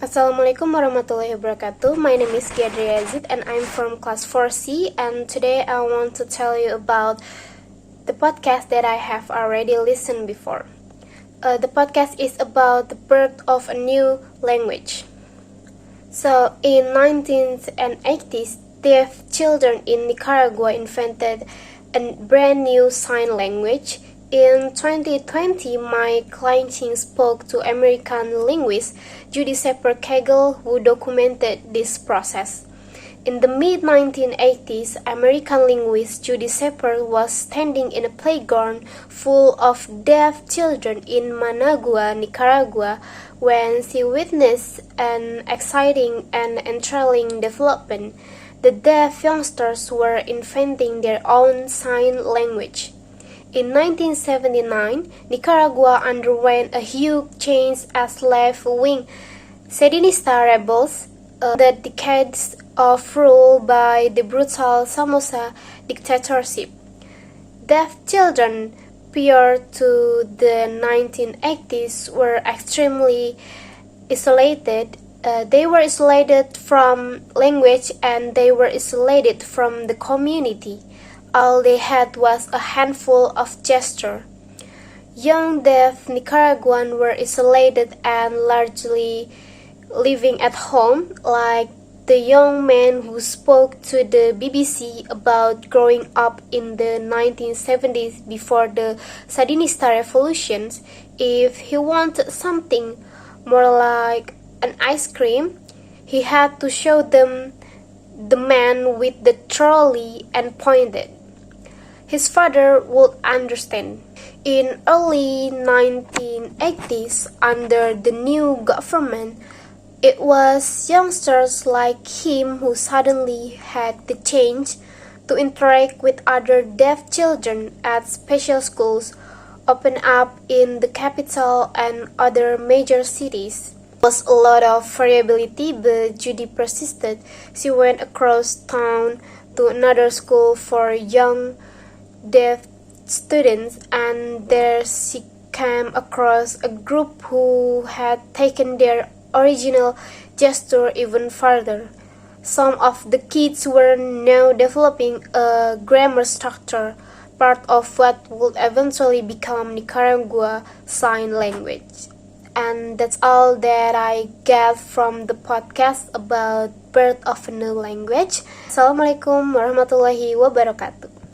Assalamualaikum warahmatullahi wabarakatuh. My name is Gia Adhra Yazid and I'm from class 4C, and today I want to tell you about the podcast that I have already listened before. The podcast is about the birth of a new language. So in 1980s, deaf children in Nicaragua invented a brand new sign language. In 2020, Mike Clancy spoke to American linguist Judy Kegel, who documented this process. In the mid-1980s, American linguist Judy Shepard was standing in a playground full of deaf children in Managua, Nicaragua, when she witnessed an exciting and enthralling development. The deaf youngsters were inventing their own sign language. In 1979, Nicaragua underwent a huge change as left-wing Sandinista rebels, the decades of rule by the brutal Somoza dictatorship. Deaf children prior to the 1980s were extremely isolated. They were isolated from language and they were isolated from the community. All they had was a handful of gestures. Young deaf Nicaraguans were isolated and largely living at home, like the young man who spoke to the BBC about growing up in the 1970s before the Sandinista revolutions. If he wanted something more like an ice cream, he had to show them the man with the trolley and point it. His father would understand. In early 1980s, under the new government, it was youngsters like him who suddenly had the chance to interact with other deaf children at special schools open up in the capital and other major cities. There was a lot of variability, but Judy persisted. She went across town to another school for young deaf students, and there she came across a group who had taken their original gesture even further. Some of the kids were now developing a grammar structure, part of what would eventually become Nicaragua Sign Language. And that's all that I get from the podcast about birth of a new language. Assalamualaikum warahmatullahi wabarakatuh.